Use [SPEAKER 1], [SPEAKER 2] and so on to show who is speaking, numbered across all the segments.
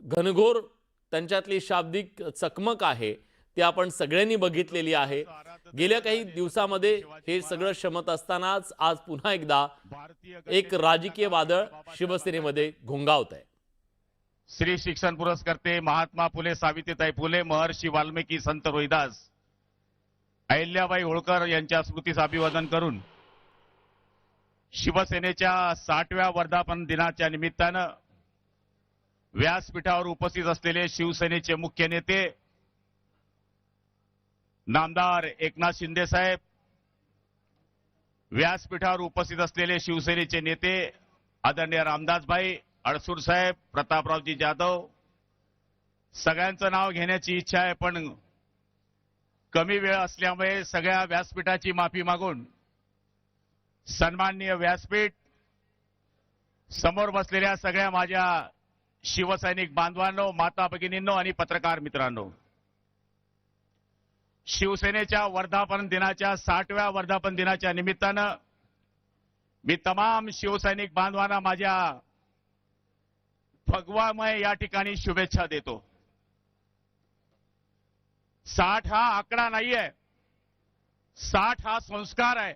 [SPEAKER 1] घनघोर त्यांच्यातली शाब्दिक चकमक आहे ती आपण सगळ्यांनी बघितलेली आहे। गेल्या काही दिवसांमध्ये हे सगळं शमत असतानाच आज पुन्हा एकदा एक राजकीय वादळ शिवसेनेमध्ये घोंगावत आहे।
[SPEAKER 2] श्री शिक्षण पुरस्कर्ते महात्मा फुले सावित्रीबाई फुले महर्षी वाल्मिकी संत रोहिदास अहिल्याबाई होळकर यांच्या स्मृतीस अभिवादन करून शिवसेनेच्या 60व्या वर्धापन दिनाच्या निमित्तानं व्यासपीठावर उपस्थित असलेले शिवसेनेचे मुख्य नेते नामदार एकनाथ शिंदे साहेब, व्यासपीठावर उपस्थित असलेले शिवसेनेचे नेते आदरणीय रामदासभाई अडसूर साहेब, प्रतापरावजी जाधव, सगळ्यांचं नाव घेण्याची इच्छा आहे पण कमी वेळ असल्यामुळे सगळ्या व्यासपीठाची माफी मागून सन्माननीय व्यासपीठ, समोर बसलेल्या सगळ्या माझ्या शिवसैनिक बांधवांनो, माता भगिनींनो आणि पत्रकार मित्रांनो, शिवसेनेच्या वर्धापन दिनाच्या 60व्या वर्धापन दिनाच्या निमित्तानं मी तमाम शिवसैनिक बांधवांना माझ्या भगवामय या ठिकाणी शुभेच्छा देतो। 60 हा आकडा नाहीये, 60 हा संस्कार आहे,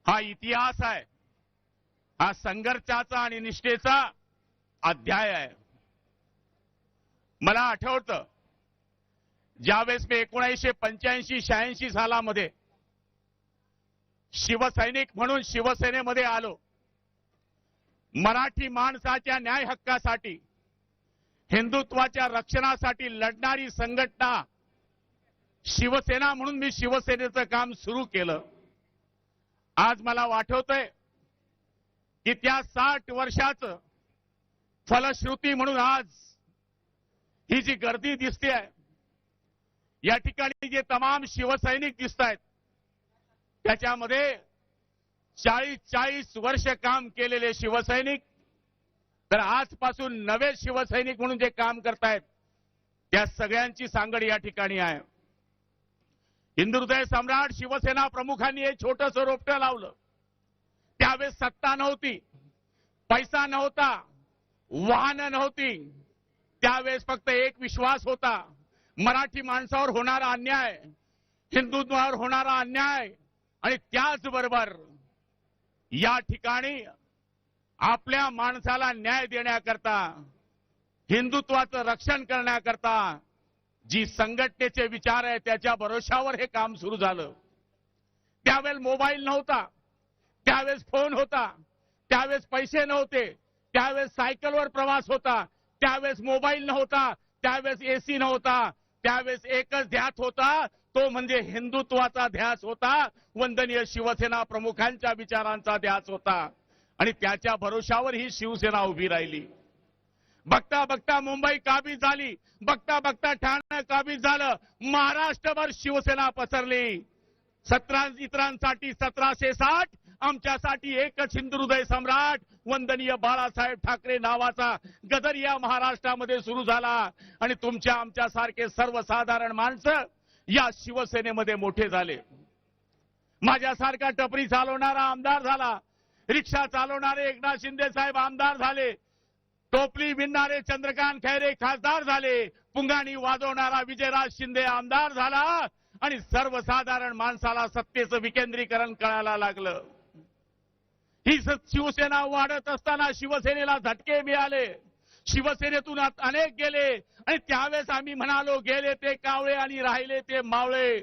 [SPEAKER 2] हा इतिहास आहे, हा संघर्षाचा आणि निष्ठेचा अध्याय आहे। मला आठवतं ज्यावेळेस मी 1985-86 सालामध्ये शिवसैनिक म्हणून शिवसेनेमध्ये आलो, मराठी माणसाच्या न्याय हक्कासाठी, हिंदुत्वाच्या रक्षणासाठी लढणारी संघटना शिवसेना म्हणून मी शिवसेनेचं काम सुरू केलं। आज मला आठवतंय की त्या 60 वर्षाचं फलश्रुती म्हणून आज ही जी गर्दी दिसते आहे, या ठिकाणी जे तमाम शिवसैनिक दिसत आहेत त्याच्यामध्ये 40 वर्ष काम केलेले शिवसैनिक, तर आजपासून नवे शिवसैनिक म्हणून जे काम करतायत त्या सगळ्यांची सांगड या ठिकाणी आहे। हिंदुहृदय सम्राट शिवसेना प्रमुखांनी एक छोटंसं रोपटं लावलं। त्यावेळेस सत्ता नव्हती, पैसा नव्हता, वाहनं नव्हती, त्यावेळेस फक्त एक विश्वास होता, मराठी माणसावर होणारा अन्याय, हिंदुत्वावर होणारा अन्याय आणि त्याचबरोबर या ठिकाणी आपल्या माणसाला न्याय देण्याकरता, हिंदुत्वाचं रक्षण करण्याकरता जी संघटनेचे विचार आहे त्याच्या भरोशावर हे काम सुरू झालं। त्यावेळेस मोबाईल नव्हता, त्यावेळेस फोन होता, त्यावेळेस पैसे नव्हते, त्यावेळेस सायकलवर प्रवास होता, त्यावेळेस मोबाईल नव्हता, त्यावेळेस एसी नव्हता, त्यावेळेस एकच ध्यास होता, तो म्हणजे हिंदुत्वाचा ध्यास होता, वंदनीय शिवसेना प्रमुखांच्या विचारांचा ध्यास होता आणि त्याच्या भरोशावर ही शिवसेना उभी राहिली। बघता बघता मुंबई काबीज झाली, बघता बघता ठाणे काबीज झालं, महाराष्ट्रभर शिवसेना पसरली। 17 इतरांसाठी 1760, आमच्यासाठी एकच हिंदुहृदय सम्राट वंदनीय बाळासाहेब ठाकरे नावाचा गदर या महाराष्ट्रामध्ये सुरू झाला आणि तुमच्या आमच्यासारखे सर्वसाधारण माणसं या शिवसेनेमध्ये मोठे झाले। माझ्यासारखा टपरी चालवणारा आमदार झाला, रिक्षा चालवणारे एकनाथ शिंदे साहेब आमदार झाले, टोपली विणणारे चंद्रकांत खैरे खासदार झाले, पुंगाणी वाजवणारा विजयराज शिंदे आमदार झाला आणि सर्वसाधारण माणसाला सत्तेचं विकेंद्रीकरण कळायला लागलं। ही शिवसेना वाढत असताना शिवसेनेला झटके मिळाले, शिवसेनेतून अनेक गेले आणि त्यावेळेस आम्ही म्हणालो गेले ते कावळे आणि राहिले ते मावळे।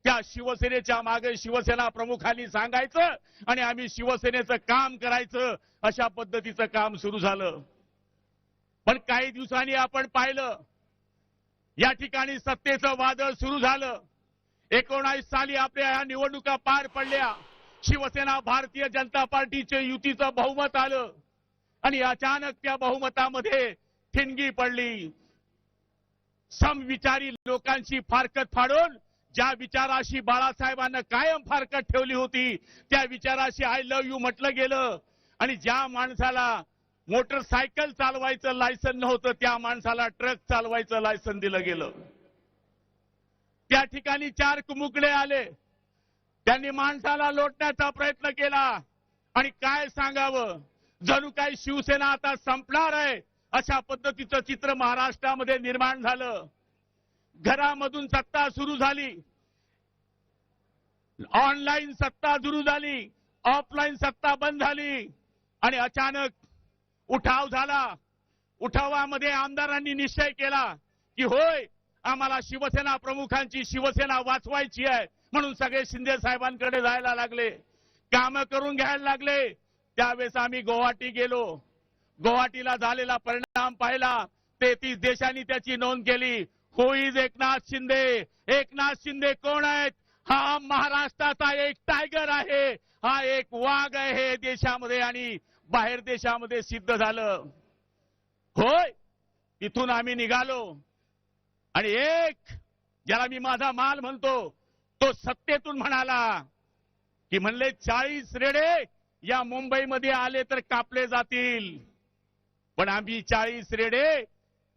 [SPEAKER 2] त्या शिवसेनेच्या मागे शिवसेना प्रमुखांनी सांगायचं आणि आम्ही शिवसेनेचं काम करायचं, अशा पद्धतीचं काम सुरू झालं। पण काही दिवसांनी आपण पाहिलं या ठिकाणी सत्तेचं वादळ सुरू झालं। 19 साली आपल्या ह्या निवडणुका पार पडल्या, शिवसेना भारतीय जनता पार्टीचे युतीचं बहुमत आलं आणि अचानक त्या बहुमतामध्ये ठिणगी पडली। समविचारी लोकांची फारकत फाडून ज्या विचाराशी बाळासाहेबांना कायम फारकत ठेवली होती त्या विचाराशी आय लव्ह यू म्हटलं गेलं आणि ज्या माणसाला मोटरसायकल चालवायचं लायसन नव्हतं त्या माणसाला ट्रक चालवायचं लायसन दिलं गेलं। त्या ठिकाणी 4 कुमुकले आले, त्यांनी माणसाला लोटण्याचा प्रयत्न केला आणि काय सांगावं, जणू काही शिवसेना आता संपणार आहे अशा पद्धतीचं चित्र महाराष्ट्रामध्ये निर्माण झालं. घरामधून सत्ता सुरू झाली, ऑनलाईन सत्ता सुरू झाली, ऑफलाईन सत्ता बंद झाली आणि अचानक उठाव झाला. उठावामध्ये आमदारांनी निश्चय केला की होय, आम्हाला शिवसेना प्रमुखांची शिवसेना वाचवायची आहे, म्हणून सगळे शिंदे साहेबांकडे जायला लागले, कामं करून घ्यायला लागले. त्यावेळेस आम्ही गुवाहाटी गेलो. गुवाहाटीला झालेला परिणाम पाहिला. 33 देशांनी त्याची नोंद केली. हु इज एकनाथ शिंदे? एकनाथ शिंदे कोण आहेत? हा महाराष्ट्राचा एक टायगर आहे, हा एक वाघ आहे देशामध्ये आणि बाहेर देशामध्ये सिद्ध झालं. होय, इथून आम्ही निघालो आणि एक ज्याला मी माझा माल म्हणतो तो सत्तेतून म्हणाला की म्हणले 40 रेडे या मुंबईमध्ये आले तर कापले जातील. पण आम्ही 40 रेडे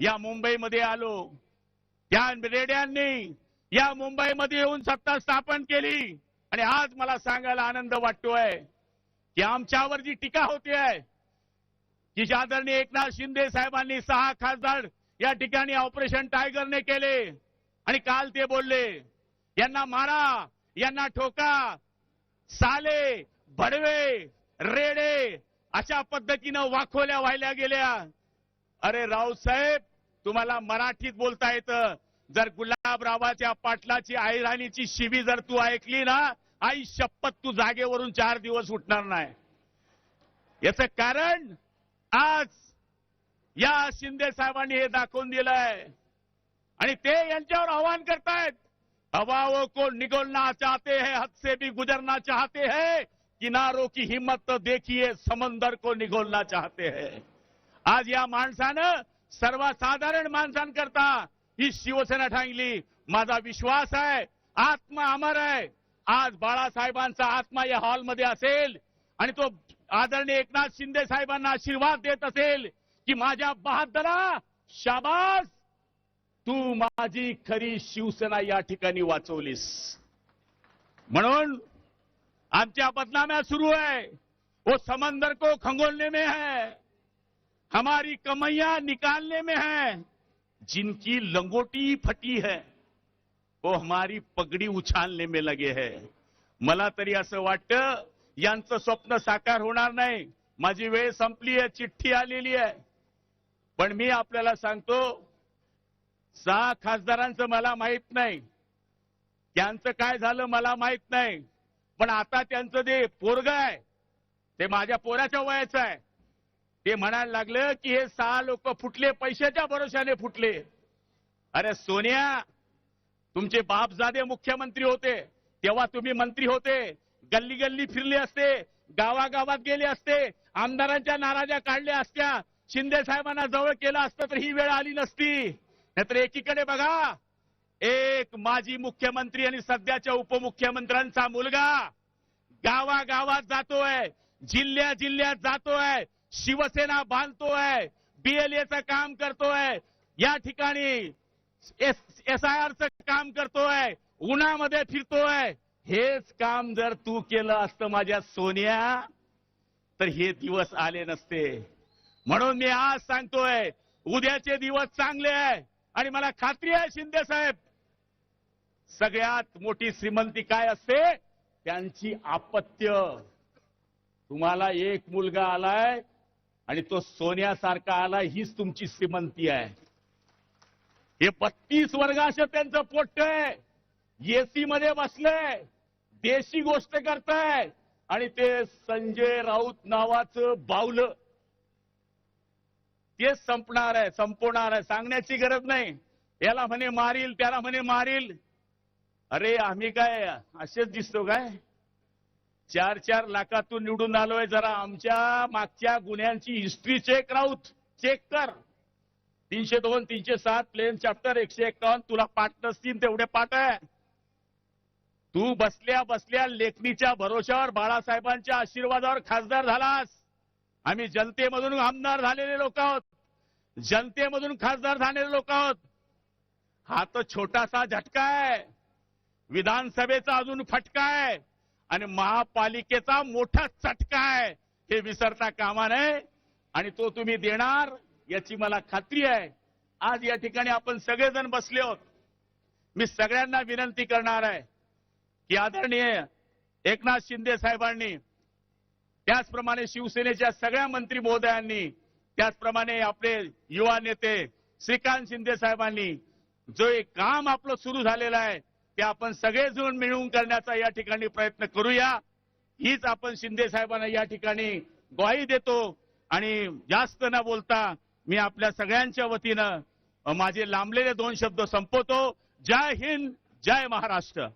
[SPEAKER 2] या मुंबईमध्ये आलो. त्या रेड्यांनी या मुंबईमध्ये येऊन सत्ता स्थापन केली आणि आज मला सांगायला आनंद वाटतोय की आमच्यावर जी टीका होते आहे की आदरणीय एकनाथ शिंदे साहेबांनी 6 खासदार या ठिकाणी ऑपरेशन टायगरने केले आणि काल ते बोलले यांना मारा, यांना ठोका, साले, भडवे, रेडे अशा पद्धतीनं वाखोल्या व्हायला गेल्या. अरे रावसाहेब, तुम्हाला मराठीत बोलता येतं. जर गुलाबरावाच्या पाटलाची आईराणीची शिवी जर तू ऐकली ना, आई शपथ तू जागेवरून 4 दिवस उठणार नाही. याचं कारण आज या शिंदे साहेबांनी हे दाखवून दिलंय आणि ते यांच्यावर आव्हान करतायत. हवाओं को निगलना चाहते हैं, हद से भी गुजरना चाहते हैं, किनारों की हिम्मत तो देखिए, समंदर को निगोलना चाहते हैं. आज या माणसानं सर्वसाधारण माणसांकरता ही शिवसेना ठांगली. माझा विश्वास आहे आत्मा अमर आहे. आज बाळासाहेबांचा आत्मा या हॉलमध्ये असेल आणि तो आदरणीय एकनाथ शिंदे साहेबांना आशीर्वाद देत असेल की माझ्या बहादरा, शाबास, तू माझी खरी शिवसेना या ठिकाणी वाचवलीस. म्हणून आमच्या बदनाम्या सुरू है. वो समंदर को खंगोलने में है, हमारी कमैया निकालने में है. जिनकी लंगोटी फटी है वो हमारी पगड़ी उछालने में लगे हैं. मला तरी असं वाटतं यांचं स्वप्न साकार होणार नाही. माझी वेळ संपली आहे, चिठ्ठी आलेली आहे. पण मी आपल्याला सांगतो 6 खासदारांचं मला माहित नाही, त्यांचं काय झालं मला माहित नाही. पण आता त्यांचं जे पोरग आहे ते माझ्या पोराच्या वयाचं आहे. ते म्हणायला लागलं की हे 6 लोक फुटले, पैशाच्या भरोशाने फुटले. अरे सोनिया, तुमचे बापजादे मुख्यमंत्री होते तेव्हा तुम्ही मंत्री होते, गल्ली गल्ली फिरले असते, गावागावात गेले असते, आमदारांच्या नाराज्या काढल्या असत्या, शिंदे साहेबांना जवळ केलं असतं तर ही वेळ आली नसती. नाहीतर एकीकडे बघा, एक माजी मुख्यमंत्री आणि सध्याच्या उपमुख्यमंत्र्यांचा मुलगा गावागावात जातोय, जिल्ह्या जिल्ह्यात जातोय, शिवसेना बांधतोय, बीएलएचं काम करतोय, या ठिकाणी SIRचं काम करतोय, उन्हामध्ये फिरतोय. हेच काम जर तू केलं असतं माझ्या सोनिया तर हे दिवस आले नसते. म्हणून मी आज सांगतोय उद्याचे दिवस चांगले आहे आणि मला खात्री आहे शिंदे साहेब, सगळ्यात मोठी श्रीमंती काय असते? त्यांची अपत्य. तुम्हाला एक मुलगा आलाय आणि तो सोन्यासारखा आलाय, हीच तुमची श्रीमंती आहे. हे 32 वर्गाचं त्यांचं पोट्ट आहे, एसी मध्ये बसलंय, देशी गोष्ट करताय आणि ते संजय राऊत नावाचं बावलं ते संपणार आहे, संपवणार आहे. सांगण्याची गरज नाही. याला म्हणे मारील, त्याला म्हणे मारील. अरे आम्ही काय असेच दिसतो काय? 4-4 लाखातून निवडून आलोय. जरा आमच्या मागच्या गुन्ह्यांची हिस्ट्री चेक, राऊत चेक कर. 302, 307 प्लेन चॅप्टर 151 तुला पाठ नसतील तेवढे पाठ आहे. तू बसल्या बसल्या लेखणीच्या भरोशावर बाळासाहेबांच्या आशीर्वादावर खासदार झालास. आम्ही जनतेमधून आमदार झालेले लोक आहोत, जनतेमधून खासदार झालेले लोक आहोत. हा तो छोटासा झटका आहे, विधानसभेचा अजून फटका आहे आणि महापालिकेचा मोठा चटका आहे. हे विसरता कामा नये आणि तो तुम्ही देणार याची मला खात्री आहे. आज या ठिकाणी आपण सगळेजण बसले आहोत. मी सगळ्यांना विनंती करणार आहे की आदरणीय एकनाथ शिंदे साहेबांनी, त्याचप्रमाणे शिवसेनेच्या सगळ्या मंत्री महोदयांनी, त्याचप्रमाणे आपले युवा नेते श्रीकांत शिंदे साहेबांनी जो एक काम आपलं सुरू झालेलं आहे ते आपण सगळेजण मिळून करण्याचा या ठिकाणी प्रयत्न करूया. हीच आपण शिंदे साहेबांना या ठिकाणी ग्वाही देतो. आणि जास्त न बोलता मी आपल्या सगळ्यांच्या वतीनं माझे लांबलेले 2 शब्द संपवतो. जय हिंद, जय महाराष्ट्र.